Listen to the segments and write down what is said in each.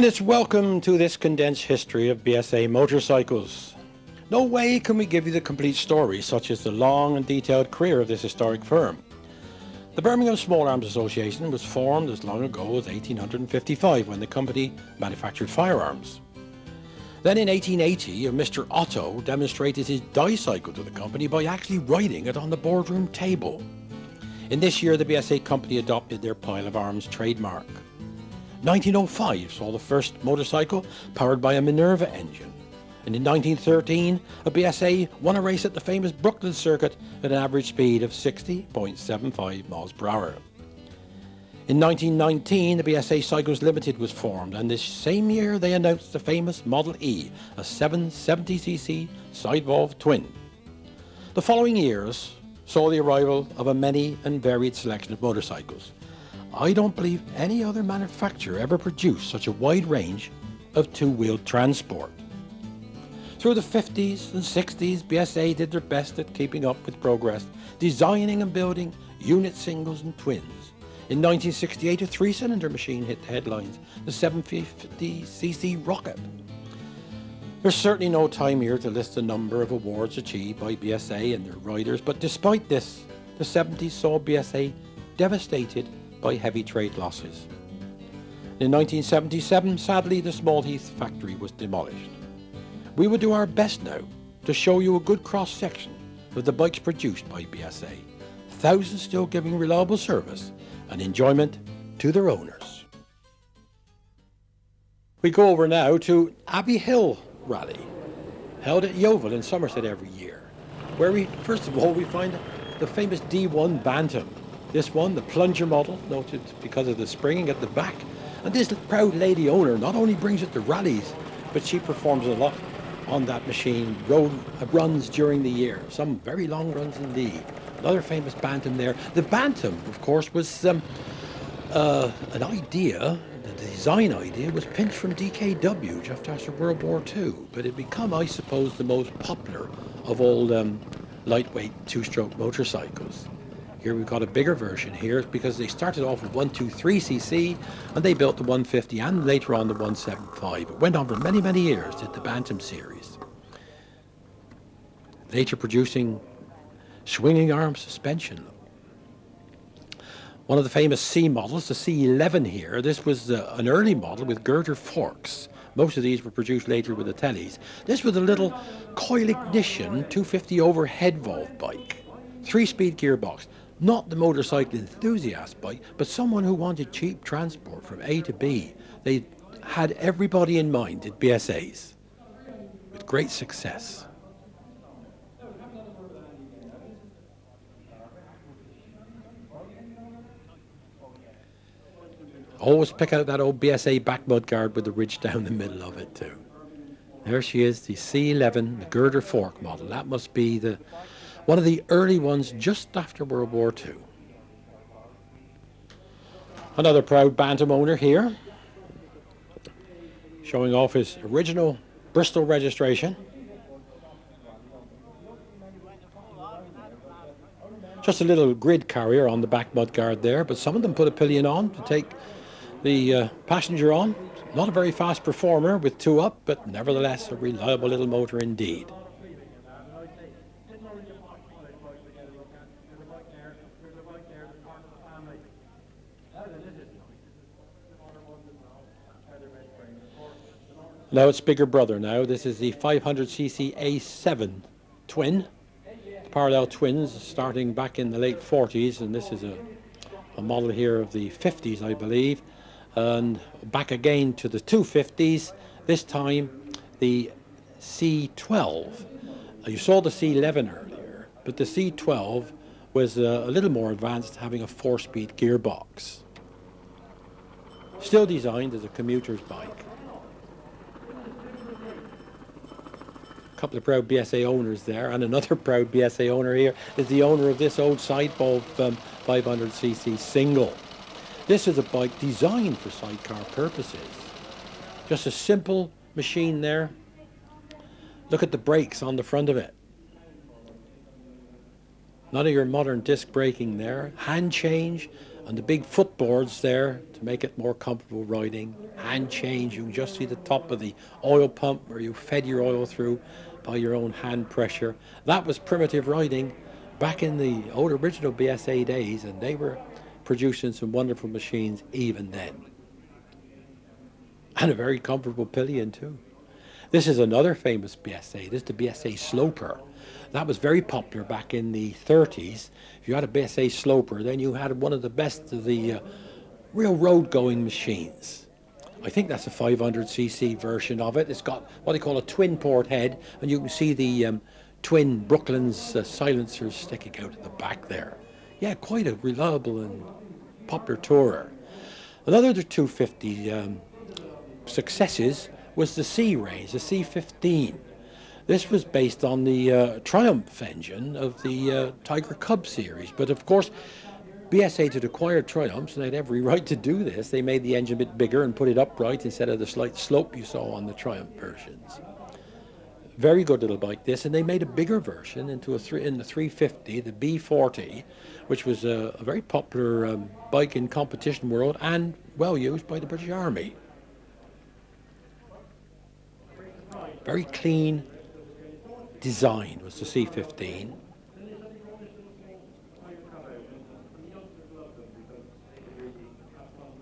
And it's welcome to this condensed history of BSA motorcycles. No way can we give you the complete story, such as the long and detailed career of this historic firm. The Birmingham Small Arms Association was formed as long ago as 1855 when the company manufactured firearms. Then in 1880, a Mr. Otto demonstrated his dicycle to the company by actually riding it on the boardroom table. In this year, the BSA company adopted their pile of arms trademark. 1905 saw the first motorcycle powered by a Minerva engine. And in 1913, a BSA won a race at the famous Brooklyn circuit at an average speed of 60.75 miles per hour. In 1919, the BSA Cycles Limited was formed, and this same year they announced the famous Model E, a 770cc side-valve twin. The following years saw the arrival of a many and varied selection of motorcycles. I don't believe any other manufacturer ever produced such a wide range of two-wheeled transport. Through the 50s and 60s, BSA did their best at keeping up with progress, designing and building unit singles and twins. In 1968, a three-cylinder machine hit the headlines, the 750cc Rocket. There's certainly no time here to list the number of awards achieved by BSA and their riders, but despite this, the 70s saw BSA devastated by heavy trade losses. In 1977, sadly, the Small Heath factory was demolished. We will do our best now to show you a good cross-section of the bikes produced by BSA, thousands still giving reliable service and enjoyment to their owners. We go over now to Abbey Hill Rally, held at Yeovil in Somerset every year, where first of all we find the famous D1 Bantam. This one, the plunger model, noted because of the springing at the back. And this proud lady owner not only brings it to rallies, but she performs a lot on that machine, runs during the year, some very long runs indeed. Another famous Bantam there. The Bantam, of course, was an idea, the design idea was pinched from DKW just after World War II, but it became, I suppose, the most popular of all lightweight two-stroke motorcycles. Here we've got a bigger version here because they started off with 123cc and they built the 150 and later on the 175. It went on for many, many years, did the Bantam series. Later producing swinging arm suspension. One of the famous C models, the C11 here, this was an early model with girder forks. Most of these were produced later with the Tellys. This was a little coil ignition 250 overhead valve bike, 3-speed gearbox. Not the motorcycle enthusiast bike, but someone who wanted cheap transport from A to B. They had everybody in mind at BSA's, with great success. Always pick out that old BSA back mudguard with the ridge down the middle of it too. There she is, the C11, the girder fork model. That must be one of the early ones just after World War II. Another proud Bantam owner here, showing off his original Bristol registration. Just a little grid carrier on the back mudguard there, but some of them put a pillion on to take the passenger on. Not a very fast performer with two up, but nevertheless a reliable little motor indeed. Now it's bigger brother now. This is the 500cc A7 twin. Parallel twins starting back in the late 40s, and this is a model here of the 50s, I believe. And back again to the 250s, this time the C12. You saw the C11 earlier, but the C12 was a little more advanced, having a 4-speed gearbox. Still designed as a commuter's bike. Couple of proud BSA owners there, and another proud BSA owner here is the owner of this old side-valve 500cc single. This is a bike designed for sidecar purposes. Just a simple machine there. Look at the brakes on the front of it. None of your modern disc braking there. Hand change, And the big footboards there to make it more comfortable riding. Hand change, you can just see the top of the oil pump where you fed your oil through by your own hand pressure. That was primitive riding back in the old original BSA days, and they were producing some wonderful machines even then. And a very comfortable pillion too. This is another famous BSA. This is the BSA Sloper. That was very popular back in the 30s. If you had a BSA Sloper, then you had one of the best of the real road-going machines. I think that's a 500cc version of it. It's got what they call a twin port head, and you can see the twin Brooklands silencers sticking out at the back there. Yeah, quite a reliable and popular tourer. Another 250 successes was the C range, the C15. This was based on the Triumph engine of the Tiger Cub series, but of course BSA had acquired Triumphs, and they had every right to do this. They made the engine a bit bigger and put it upright instead of the slight slope you saw on the Triumph versions. Very good little bike this, and they made a bigger version in the 350, the B40, which was a very popular bike in competition world and well used by the British Army. Very clean design was the C15.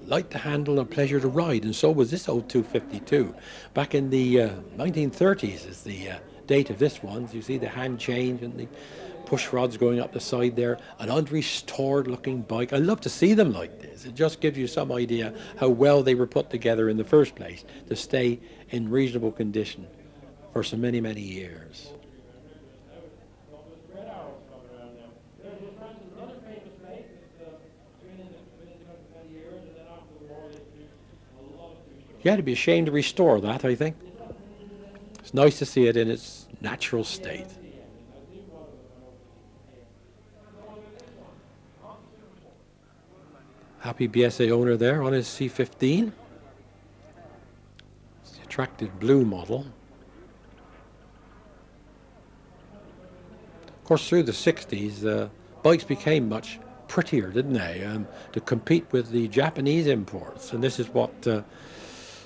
Light to handle, a pleasure to ride, and so was this old 252. Back in the 1930s is the date of this one. You see the hand change and the push rods going up the side there. An unrestored looking bike. I love to see them like this. It just gives you some idea how well they were put together in the first place to stay in reasonable condition for so many, many years. You had to be ashamed to restore that, I think. It's nice to see it in its natural state. Happy BSA owner there on his C15. It's the attractive blue model. Of course, through the 60s, bikes became much prettier, didn't they, to compete with the Japanese imports. And this is what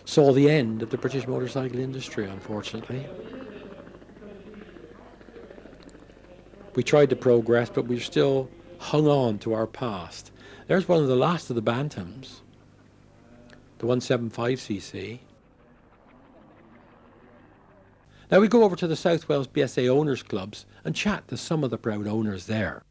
saw the end of the British motorcycle industry, unfortunately. We tried to progress, but we've still hung on to our past. There's one of the last of the Bantams, the 175cc. Now we go over to the South Wales BSA Owners Clubs and chat to some of the proud owners there.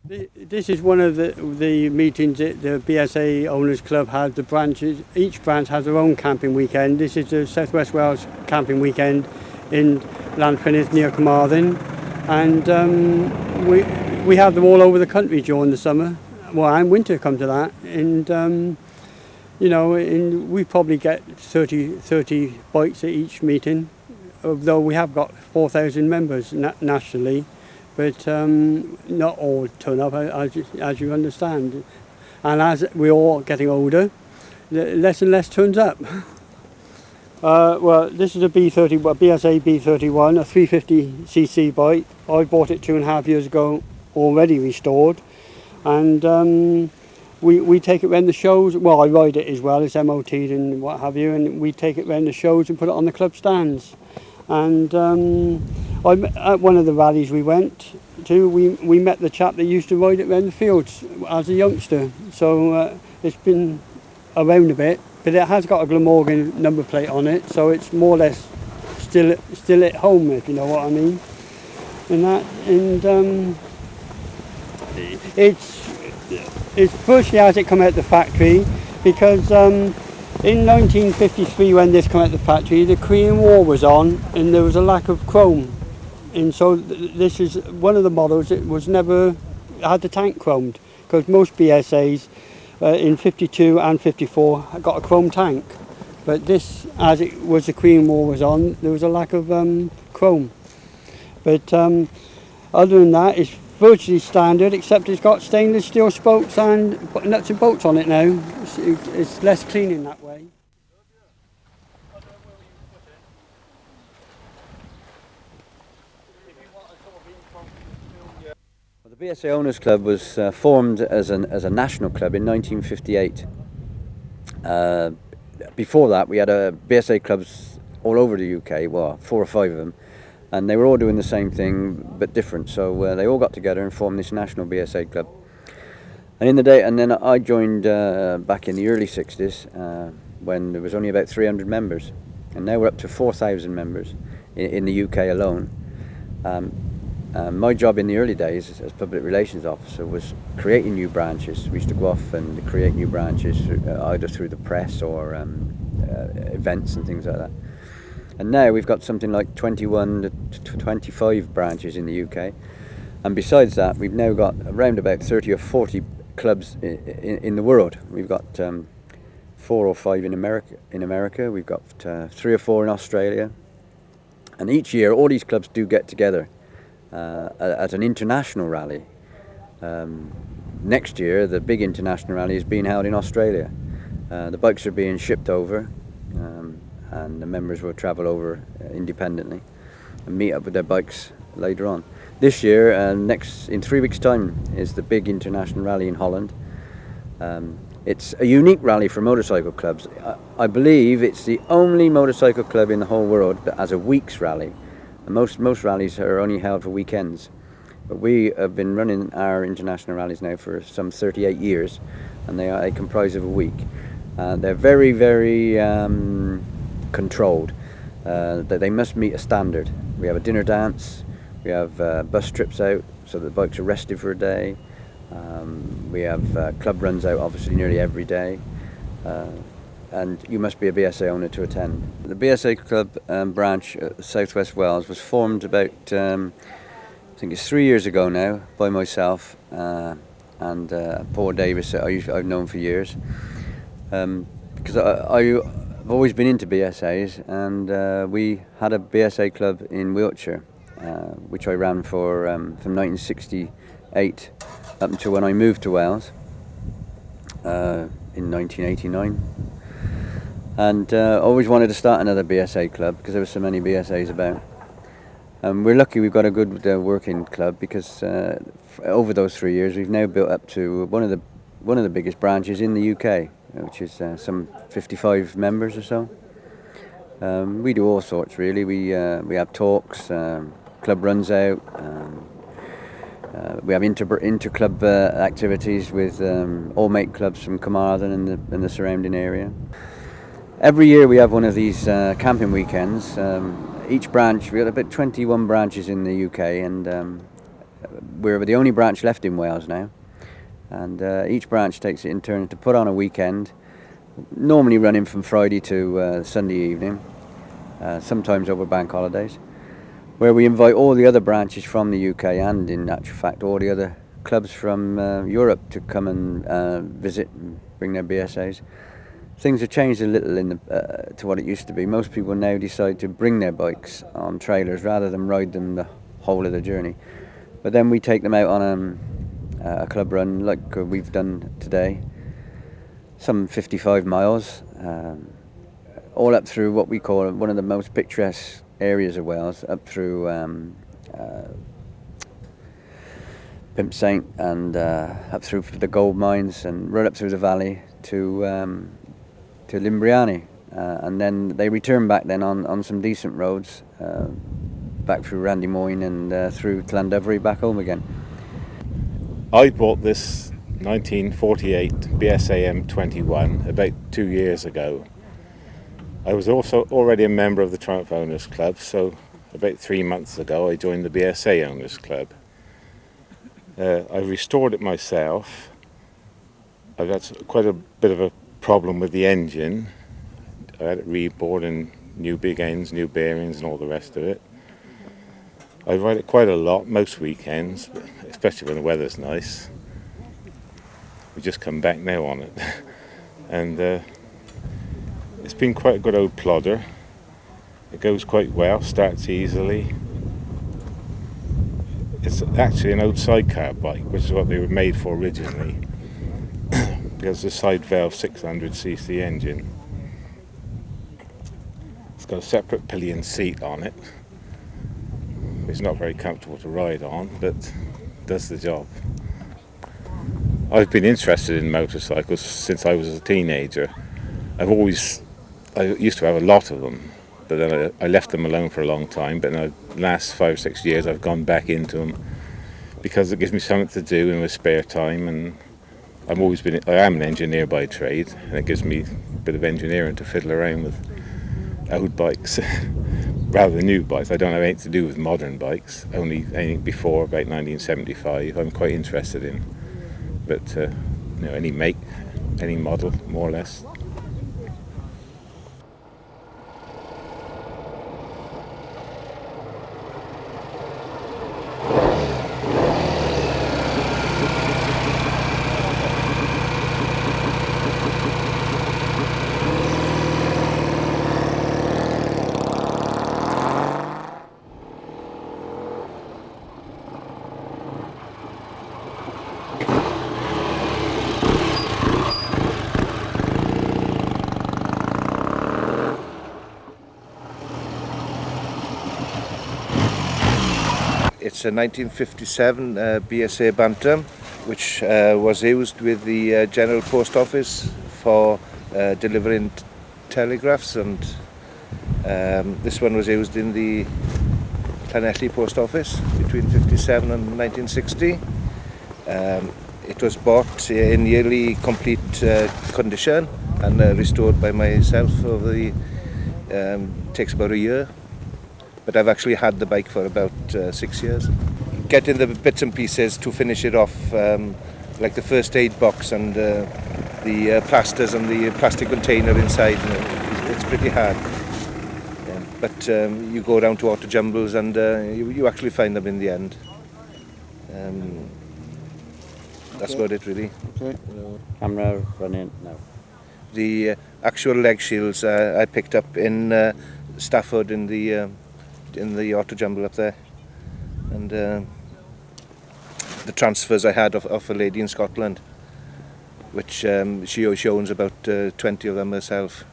This is one of the meetings that the BSA Owners Club has. The branches, each branch has their own camping weekend. This is the South West Wales camping weekend in Llanfynydd near Carmarthen, and we have them all over the country during the summer. Well, and winter come to that, and you know, and we probably get 30 bikes at each meeting, although we have got 4,000 members nationally. But not all turn up, as you understand. And as we're all getting older, less and less turns up. Well, this is a BSA B31, a 350cc bike. I bought it 2.5 years ago, already restored. And we take it around the shows. Well, I ride it as well, it's MOT'd and what have you. And we take it around the shows and put it on the club stands. And at one of the rallies we went to, we met the chap that used to ride it around the fields as a youngster. So it's been around a bit, but it has got a Glamorgan number plate on it, so it's more or less still at home, if you know what I mean. And it's firstly as it come out the factory, because in 1953, when this came out of the factory, the Korean War was on and there was a lack of chrome. And so this is one of the models that was never had the tank chromed, because most BSAs in 52 and 54 got a chrome tank. But this, as it was the Korean War was on, there was a lack of chrome. But other than that, it's virtually standard, except it's got stainless steel spokes and nuts and bolts on it now. It's less clean in that way. The BSA Owners Club was formed as a national club in 1958. Before that, we had BSA clubs all over the UK, well, 4 or 5 of them, and they were all doing the same thing but different. So they all got together and formed this national BSA club. And then I joined back in the early 60s when there was only about 300 members, and now we're up to 4,000 members in the UK alone. My job in the early days as public relations officer was creating new branches. We used to go off and create new branches either through the press or events and things like that. And now we've got something like 21 to 25 branches in the UK. And besides that, we've now got around about 30 or 40 clubs in the world. We've got 4 or 5 in America. We've got 3 or 4 in Australia. And each year, all these clubs do get together at an international rally. Next year, the big international rally is being held in Australia. The bikes are being shipped over, and the members will travel over independently and meet up with their bikes later on. This year, in 3 weeks' time, is the big international rally in Holland. It's a unique rally for motorcycle clubs. I believe it's the only motorcycle club in the whole world that has a week's rally. Most rallies are only held for weekends, but we have been running our international rallies now for some 38 years, and they comprise of a week. They're very, very controlled. That they must meet a standard. We have a dinner dance, we have bus trips out so that the bikes are rested for a day. We have club runs out obviously nearly every day. And you must be a BSA owner to attend. The BSA Club branch at South West Wales was formed about, I think it's 3 years ago now, by myself and Paul Davis, that I've known for years. Because I've always been into BSAs, and we had a BSA club in Wiltshire, which I ran for from 1968 up until when I moved to Wales in 1989. And always wanted to start another BSA club because there were so many BSAs about. We're lucky we've got a good working club because over those 3 years we've now built up to one of the biggest branches in the UK, which is some 55 members or so. We do all sorts really. We have talks, club runs out. We have inter-club activities with all mate clubs from Carmarthen and the surrounding area. Every year we have one of these camping weekends. Each branch, we've got about 21 branches in the UK, and we're the only branch left in Wales now. And each branch takes it in turn to put on a weekend, normally running from Friday to Sunday evening, sometimes over bank holidays, where we invite all the other branches from the UK and, in actual fact, all the other clubs from Europe to come and visit and bring their BSAs. Things have changed a little to what it used to be. Most people now decide to bring their bikes on trailers rather than ride them the whole of the journey. But then we take them out on a club run like we've done today, some 55 miles, all up through what we call one of the most picturesque areas of Wales, up through Pimp Saint and up through the gold mines and right up through the valley to Limbriani, and then they return back then on some decent roads, back through Randymoyne and through Llandovery back home again. I bought this 1948 BSA M21 about 2 years ago. I was also already a member of the Triumph Owners Club, so about 3 months ago I joined the BSA Owners Club. I restored it myself. I've had quite a bit of a problem with the engine. I had it rebored and new big ends, new bearings and all the rest of it. I ride it quite a lot, most weekends, especially when the weather's nice. We just come back now on it. And it's been quite a good old plodder. It goes quite well, starts easily. It's actually an old sidecar bike, which is what they were made for originally. Because the side valve 600cc engine. It's got a separate pillion seat on it. It's not very comfortable to ride on, but does the job. I've been interested in motorcycles since I was a teenager. I used to have a lot of them, but then I left them alone for a long time. But in the last 5 or 6 years, I've gone back into them because it gives me something to do in my spare time. And I am an engineer by trade, and it gives me a bit of engineering to fiddle around with old bikes rather than new bikes. I don't have anything to do with modern bikes, only anything before about 1975 I'm quite interested in. But any make, any model, more or less. It's a 1957 BSA Bantam, which was used with the General Post Office for delivering telegraphs, and this one was used in the Llanelli Post Office between 57 and 1960. It was bought in nearly complete condition and restored by myself over the takes about a year. But I've actually had the bike for about 6 years. Getting the bits and pieces to finish it off, like the first aid box and the plasters and the plastic container inside, it's pretty hard. Yeah. But you go down to auto jumbles and you actually find them in the end. That's about it, really. Okay. Camera running now. The actual leg shields I picked up in Stafford in the auto jumble up there, and the transfers I had off a lady in Scotland, which she owns about 20 of them herself,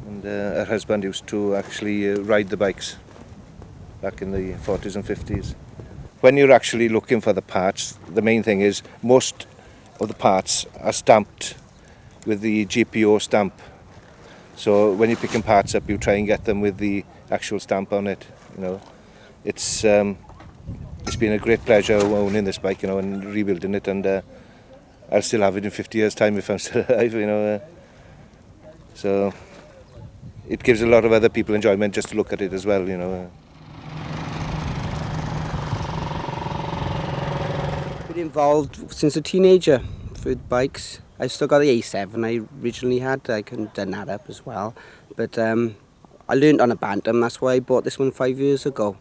and her husband used to actually ride the bikes back in the 40s and 50s. When you're actually looking for the parts, the main thing is most of the parts are stamped with the GPO stamp. So when you're picking parts up, you try and get them with the actual stamp on it. It's been a great pleasure owning this bike, and rebuilding it, and I'll still have it in 50 years' time if I'm still alive. So it gives a lot of other people enjoyment just to look at it as well. Been involved since a teenager with bikes. I've still got the A7 I originally had. I couldn't done that up as well, but I learned on a Bantam. That's why I bought this one 5 years ago,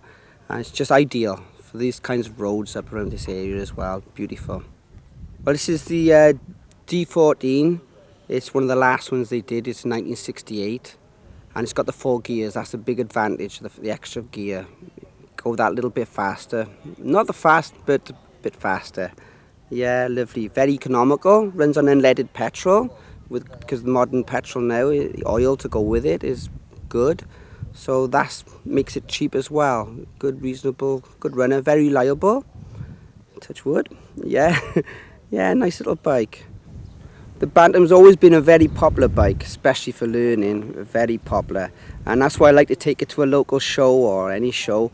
and it's just ideal for these kinds of roads up around this area as well. Beautiful. Well, this is the D14. It's one of the last ones they did. It's 1968, and it's got the 4 gears. That's a big advantage, the extra gear. Go that little bit faster. Not the fast, but a bit faster. Yeah, lovely. Very economical. Runs on unleaded petrol, because the modern petrol now, the oil to go with it is good. So that makes it cheap as well. Good, reasonable, good runner. Very reliable. Touch wood. Yeah, yeah, nice little bike. The Bantam's always been a very popular bike, especially for learning. Very popular, and that's why I like to take it to a local show or any show.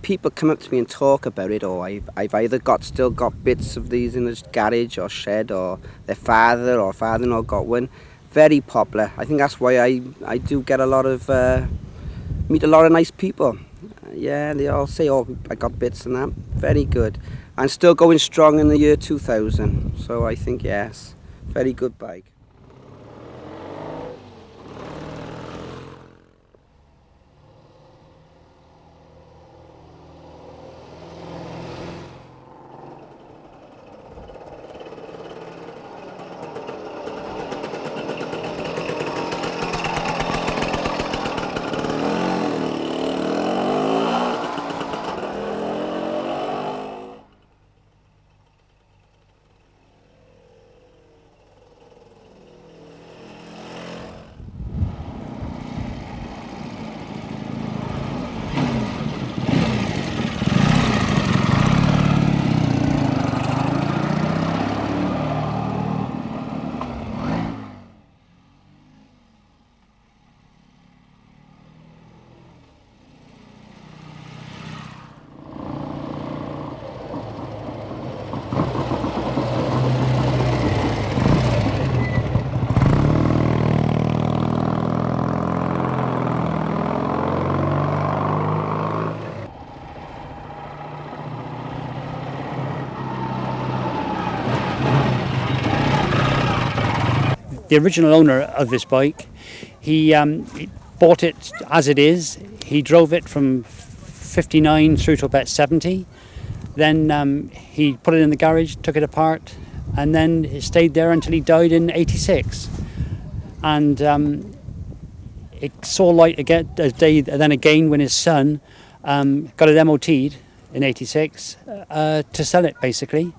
People come up to me and talk about it, or I've either still got bits of these in the garage or shed, or their father or father-in-law got one. Very popular. I think that's why I do get meet a lot of nice people. Yeah, they all say, oh, I got bits and that. Very good. And still going strong in the year 2000. So I think, yes, very good bike. the original owner of this bike. He bought it as it is. He drove it from 59 through to about 70. Then he put it in the garage, took it apart, and then it stayed there until he died in 86. And it saw light again, then again when his son got it MOT'd in 86 to sell it, basically.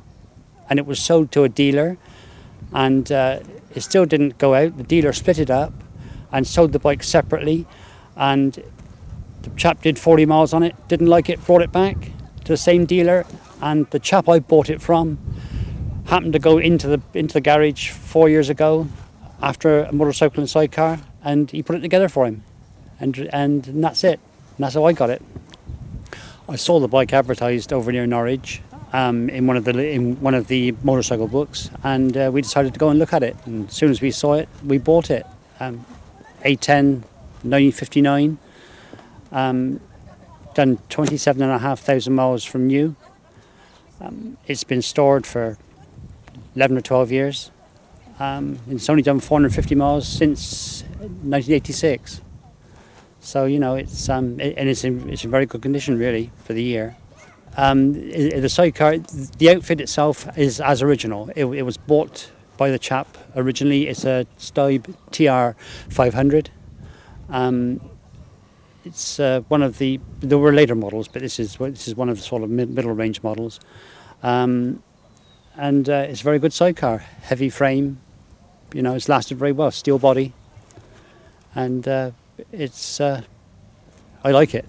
And it was sold to a dealer, and it still didn't go out. The dealer split it up and sold the bike separately, and the chap did 40 miles on it, didn't like it, brought it back to the same dealer, and the chap I bought it from happened to go into the garage 4 years ago after a motorcycle and sidecar, and he put it together for him, and that's it. And that's how I got it. I saw the bike advertised over near Norwich in one of the motorcycle books, and we decided to go and look at it. And as soon as we saw it, we bought it. A10 1959, done 27,500 miles from new. It's been stored for 11 or 12 years. It's only done 450 miles since 1986. So it's in very good condition really for the year. The sidecar, the outfit itself is as original. It was bought by the chap originally. It's a Stibe TR 500. It's one of there were later models, but this is one of the sort of middle range models. And it's a very good sidecar, heavy frame. It's lasted very well, steel body, and I like it.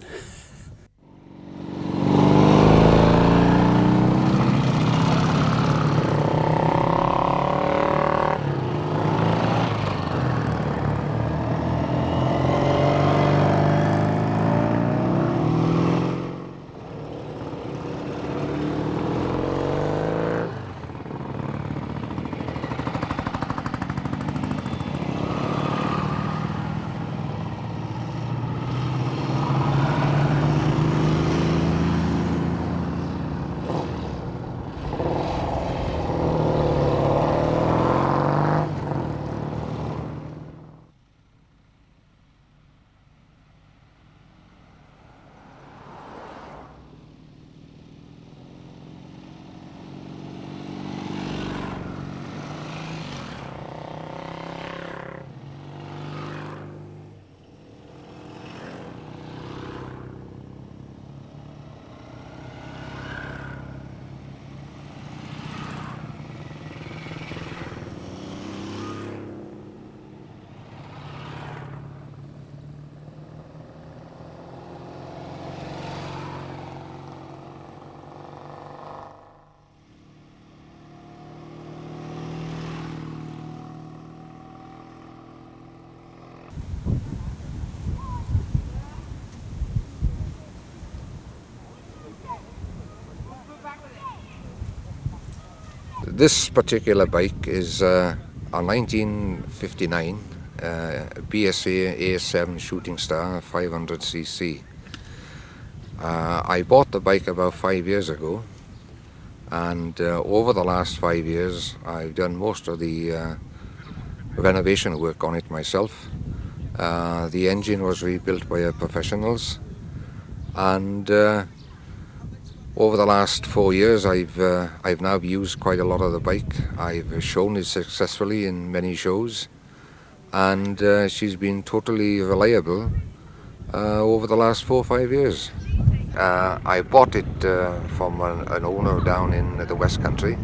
This particular bike is a 1959 BSA A7 Shooting Star 500cc. I bought the bike about 5 years ago, and over the last 5 years I've done most of the renovation work on it myself. The engine was rebuilt by professionals, and over the last 4 years, I've now used quite a lot of the bike. I've shown it successfully in many shows, and she's been totally reliable over the last 4 or 5 years. I bought it from an owner down in the West Country,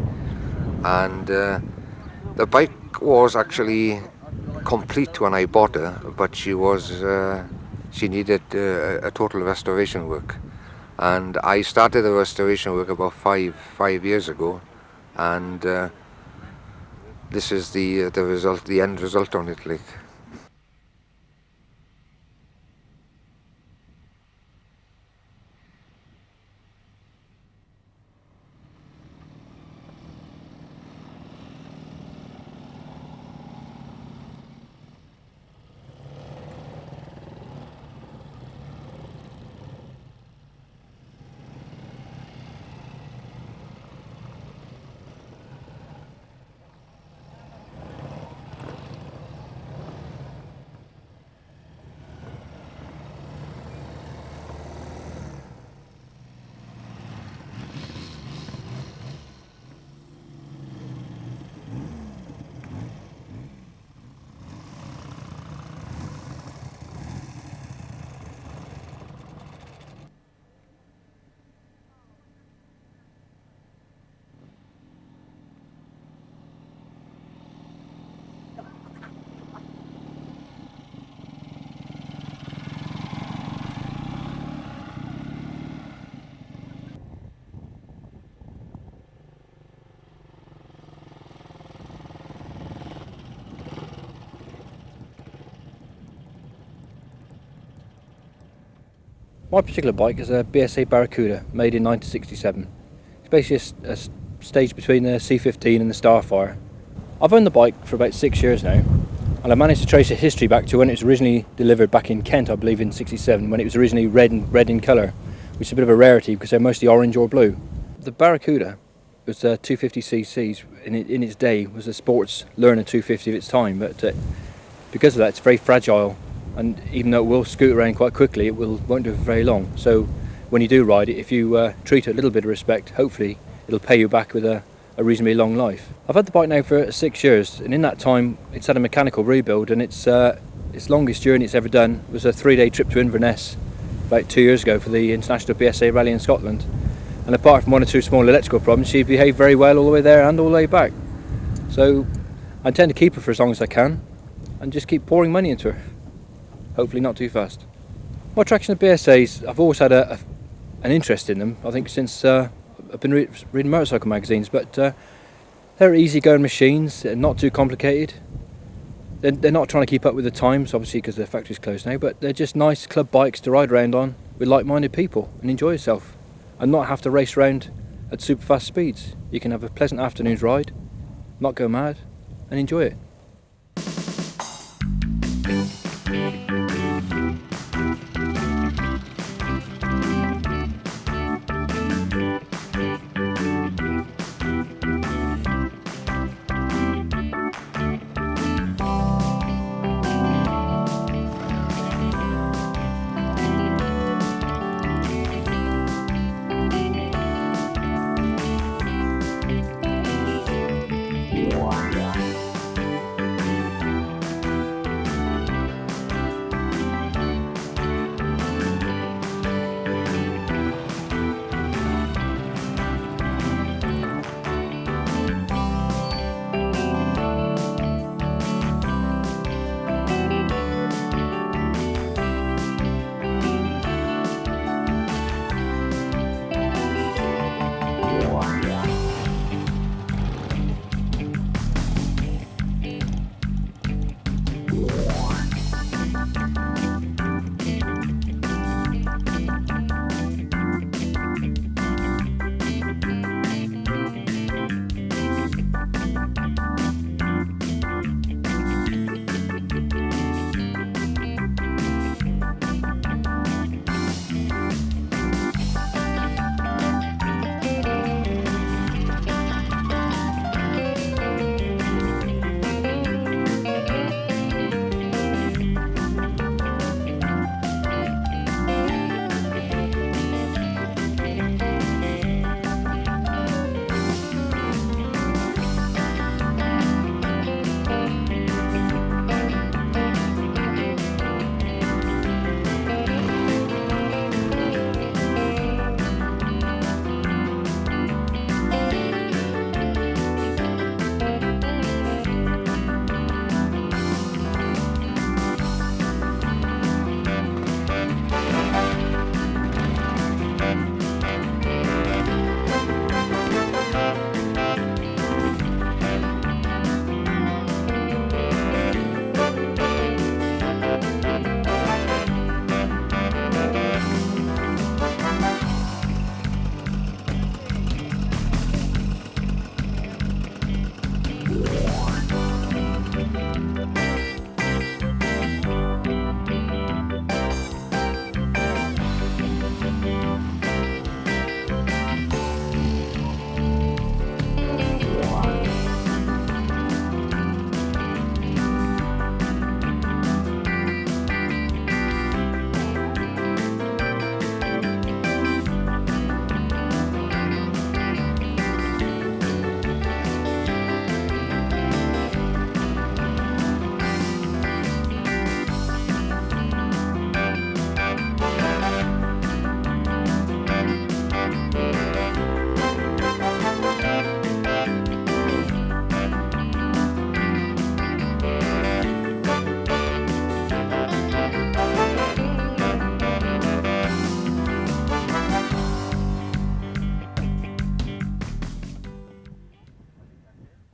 and the bike was actually complete when I bought her, but she needed a total restoration work. And I started the restoration work about five years ago, and this is the result, the end result on it. Like. My particular bike is a BSA Barracuda, made in 1967. It's basically a stage between the C15 and the Starfire. I've owned the bike for about 6 years now, and I managed to trace the history back to when it was originally delivered back in Kent, I believe in 67, when it was originally red in colour, which is a bit of a rarity because they're mostly orange or blue. The Barracuda was 250cc's in its day, was a sports learner 250 of its time, but because of that it's very fragile, and even though it will scoot around quite quickly, it won't do it for very long. So when you do ride it, if you treat it a little bit of respect, hopefully it'll pay you back with a reasonably long life. I've had the bike now for 6 years, and in that time it's had a mechanical rebuild, and its longest journey it's ever done was a 3-day trip to Inverness about 2 years ago for the International BSA Rally in Scotland. And apart from 1 or 2 small electrical problems, she behaved very well all the way there and all the way back. So I intend to keep her for as long as I can and just keep pouring money into her. Hopefully not too fast. My attraction of BSAs, I've always had an interest in them, I think since I've been reading motorcycle magazines, but they're easy-going machines, they're not too complicated. They're not trying to keep up with the times, obviously because the factory's closed now, but they're just nice club bikes to ride around on with like-minded people and enjoy yourself, and not have to race around at super fast speeds. You can have a pleasant afternoon's ride, not go mad, and enjoy it.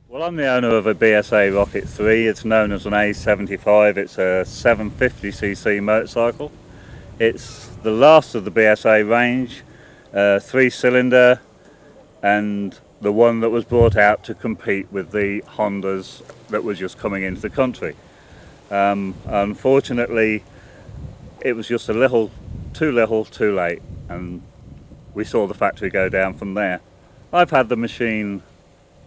Well, I'm the owner of a BSA Rocket 3. It's known as an A75. It's a 750cc motorcycle. It's the last of the BSA range, 3-cylinder, and the one that was brought out to compete with the Hondas that were just coming into the country. Unfortunately, it was just a little, too late, and we saw the factory go down from there. I've had the machine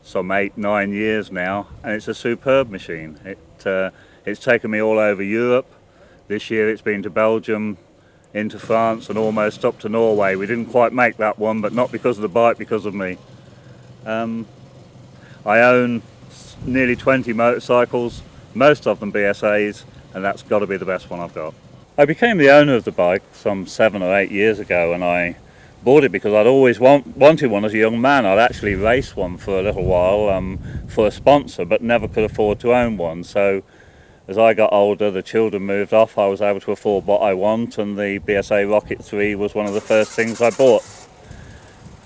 some 8-9 years now, and it's a superb machine. It's taken me all over Europe. This year it's been to Belgium, into France, and almost up to Norway. We didn't quite make that one, but not because of the bike, because of me. I own nearly 20 motorcycles, most of them BSAs, and that's got to be the best one I've got. I became the owner of the bike some 7 or 8 years ago, and I bought it because I'd always wanted one as a young man. I'd actually raced one for a little while for a sponsor, but never could afford to own one. So as I got older, the children moved off, I was able to afford what I want, and the BSA Rocket 3 was one of the first things I bought.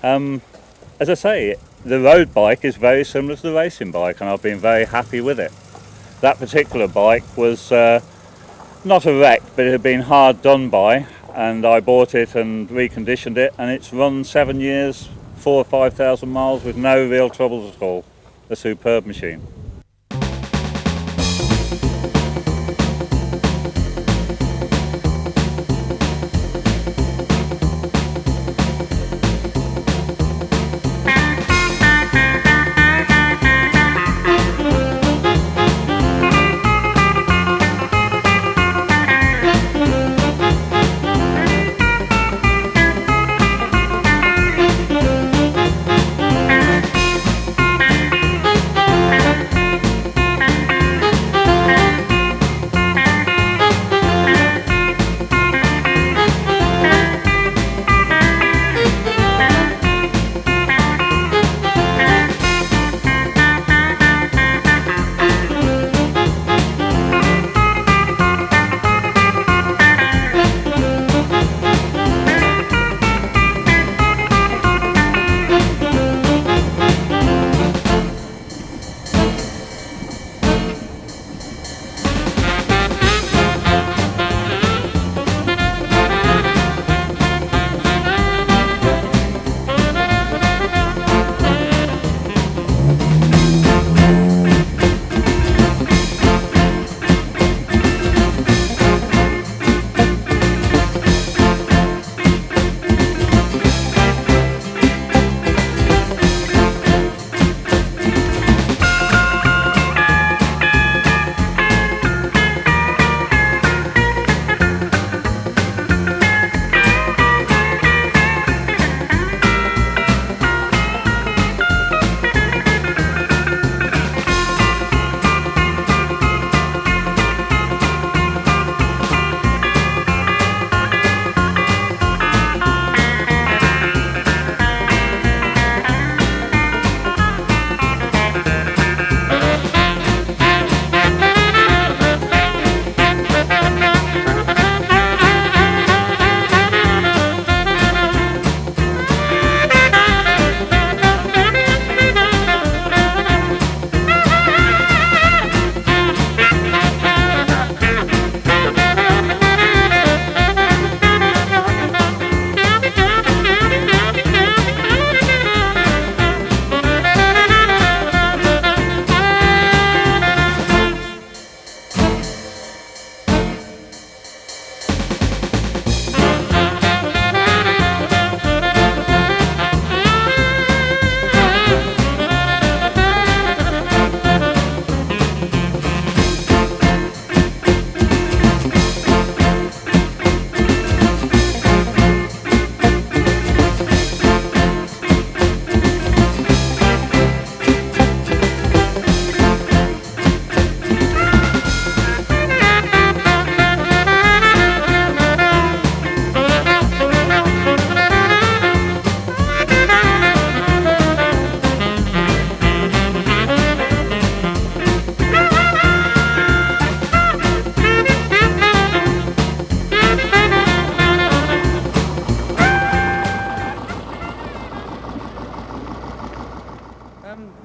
As I say, the road bike is very similar to the racing bike, and I've been very happy with it. That particular bike was not a wreck, but it had been hard done by, and I bought it and reconditioned it, and it's run 7 years, 4,000 or 5,000 miles with no real troubles at all. A superb machine.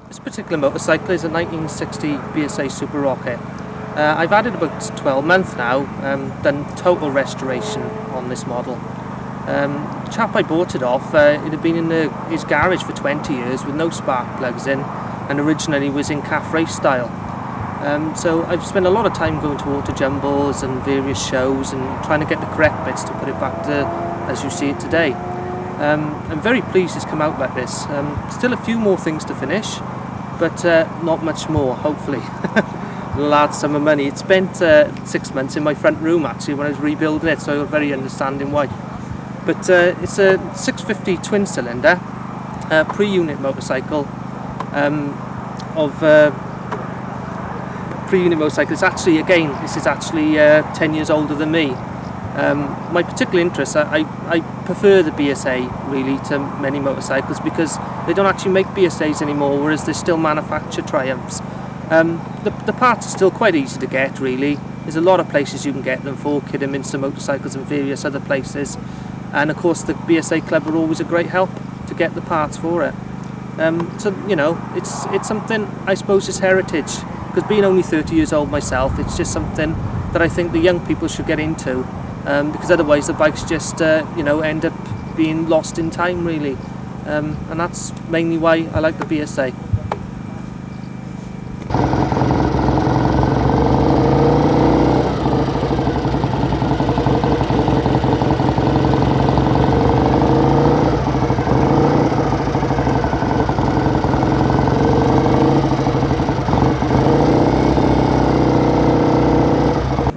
This particular motorcycle is a 1960 BSA Super Rocket. I've had it about 12 months now, done total restoration on this model. The chap I bought it off, it had been in his garage for 20 years with no spark plugs in, and originally was in calf race style. So I've spent a lot of time going to auto jumbles and various shows and trying to get the correct bits to put it back to as you see it today. I'm very pleased it's come out like this. Still a few more things to finish, but not much more, hopefully. Large sum of money. It spent 6 months in my front room actually when I was rebuilding it, so I got a very understanding wife. But it's a 650 twin cylinder pre-unit motorcycle pre-unit motorcycle. It's actually, again, this is actually 10 years older than me. My particular interest, I prefer the BSA really to many motorcycles because they don't actually make BSAs anymore, whereas they still manufacture Triumphs. The parts are still quite easy to get really. There's a lot of places you can get them for, Kidderminster Motorcycles and various other places. And of course the BSA Club are always a great help to get the parts for it. So, you know, it's something, I suppose, is heritage. Because being only 30 years old myself, it's just something that I think the young people should get into. Because otherwise the bikes just, you know, end up being lost in time really. And that's mainly why I like the BSA.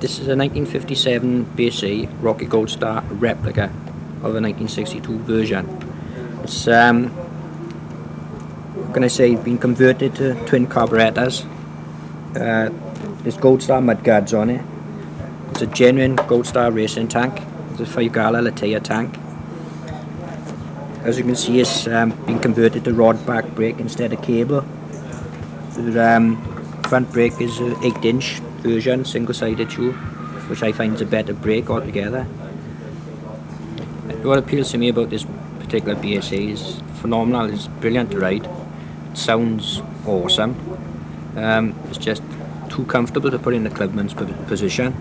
This is a 1957 BSA Rocket Gold Star replica of a 1962 version. It's, what can I say, been converted to twin carburetors. There's Gold Star mudguards on it. It's a genuine Gold Star racing tank. It's a 5-gallon Latea tank. As you can see, it's been converted to rod back brake instead of cable. The front brake is an 8-inch version, single-sided tube, which I find is a better brake altogether. What appeals to me about this particular BSA is phenomenal. It's brilliant to ride. It sounds awesome. It's just too comfortable to put in the clubman's position,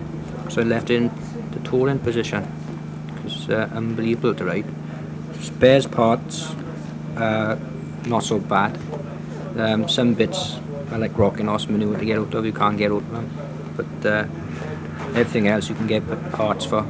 so I left it in the touring position. It's unbelievable to ride. Spares parts, not so bad. Some bits are like rocking horse maneuver to get out of, you can't get out of them. But everything else you can get parts for.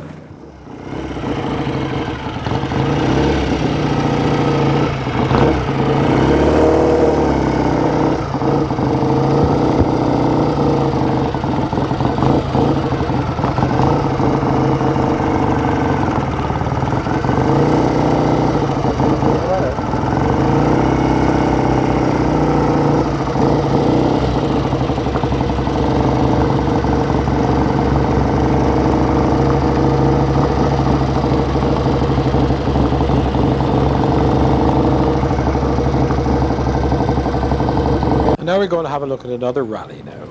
Now we're going to have a look at another rally now.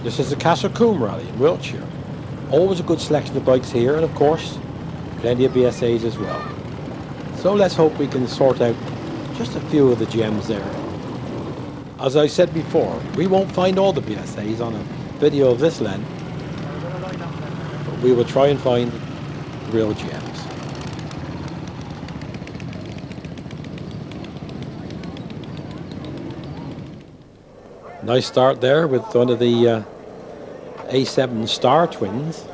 This is the Castlecombe Rally in Wiltshire. Always a good selection of bikes here, and of course, plenty of BSAs as well. So let's hope we can sort out just a few of the gems there. As I said before, we won't find all the BSAs on a video of this length, but we will try and find real gems. Nice start there with one of the A7 Star twins.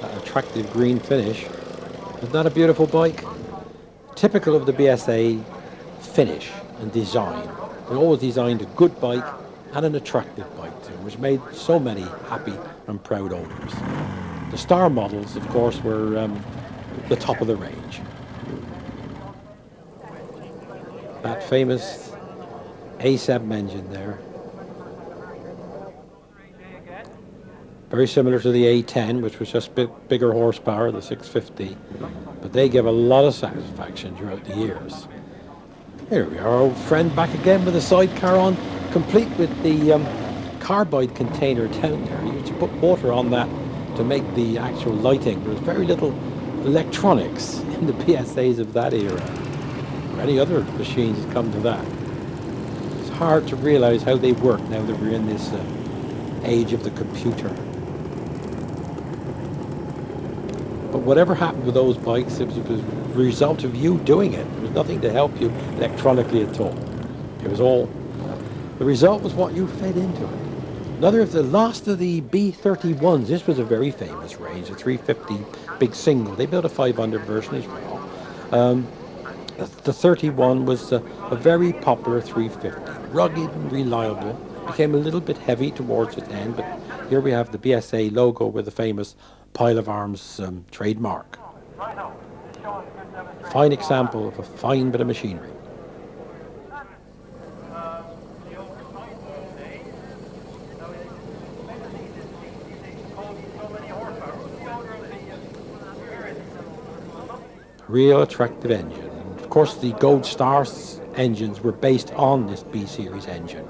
That attractive green finish. Isn't that a beautiful bike? Typical of the BSA finish and design. They always designed a good bike and an attractive bike too, which made so many happy and proud owners. The Star models, of course, were the top of the range. That famous A7 engine there. Very similar to the A10, which was just a bit bigger horsepower, the 650. But they give a lot of satisfaction throughout the years. Here we are, our old friend back again with a sidecar on, complete with the carbide container down there. You used to put water on that to make the actual lighting. There was very little electronics in the BSAs of that era, or any other machines that come to that. Hard to realize how they work now that we're in this age of the computer. But whatever happened with those bikes, it was a result of you doing it. There was nothing to help you electronically at all. It was all, the result was what you fed into it. Another of the last of the B31s, this was a very famous range, a 350 big single. They built a 500 version as well. The 31 was a very popular 350, rugged and reliable. Became a little bit heavy towards its end, but here we have the BSA logo with the famous pile of arms trademark. Fine example of a fine bit of machinery. Real attractive engine. Of course, the Gold Star engines were based on this B series engine,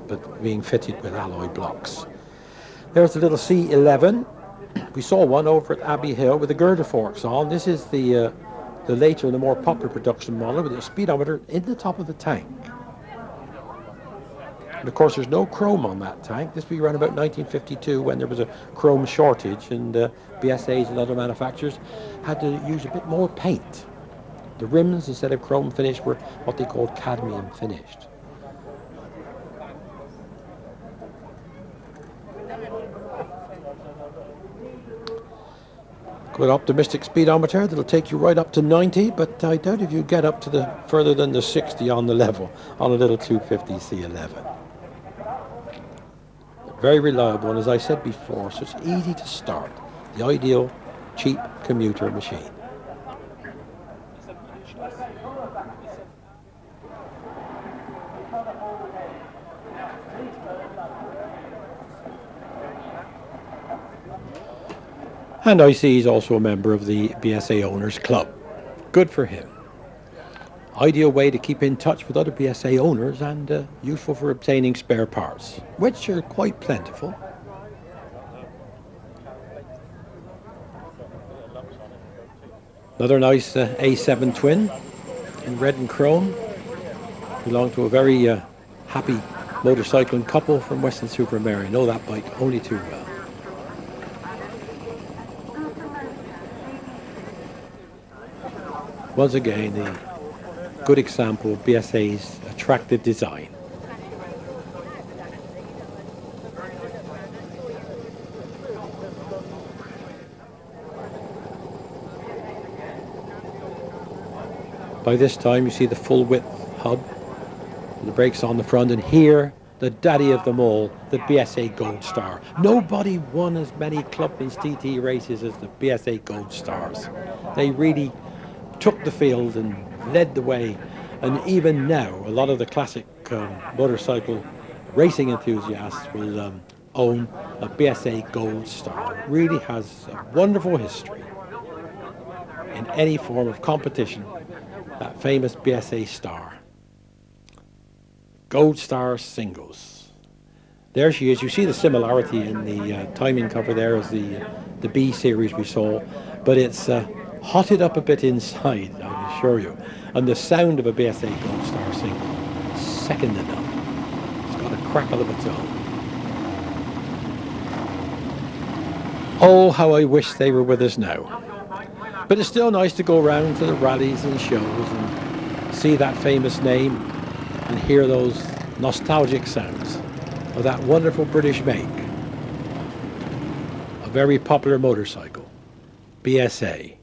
but being fitted with alloy blocks. There's the little C11. We saw one over at Abbey Hill with the girder forks on. This is the later, the more popular production model with a speedometer in the top of the tank. And of course, there's no chrome on that tank. This would be around about 1952 when there was a chrome shortage, and BSAs and other manufacturers had to use a bit more paint. The rims, instead of chrome finish, were what they called cadmium finished. Good optimistic speedometer that'll take you right up to 90, but I doubt if you get up to the further than the 60 on the level on a little 250 C11. Very reliable, and as I said before, so it's easy to start. The ideal cheap commuter machine. And I see he's also a member of the BSA Owners Club. Good for him. Ideal way to keep in touch with other BSA owners, and useful for obtaining spare parts, which are quite plentiful. Another nice A7 twin in red and chrome. Belonged to a very happy motorcycling couple from Weston-super-Mare. I know that bike only too well. Once again, the good example of BSA's attractive design. By this time you see the full width hub, the brakes on the front, and here the daddy of them all, the BSA Gold Star. Nobody won as many Clubman's TT races as the BSA Gold Stars. They really took the field and led the way, and even now a lot of the classic motorcycle racing enthusiasts will own a BSA Gold Star. It really has a wonderful history in any form of competition, that famous BSA Star. Gold Star singles. There she is. You see the similarity in the timing cover there as the B series we saw, but it's hotted up a bit inside, I assure you. And the sound of a BSA Gold Star single, second to none. It's got a crackle of its own. Oh, how I wish they were with us now. But it's still nice to go around to the rallies and shows and see that famous name and hear those nostalgic sounds of that wonderful British make. A very popular motorcycle, BSA.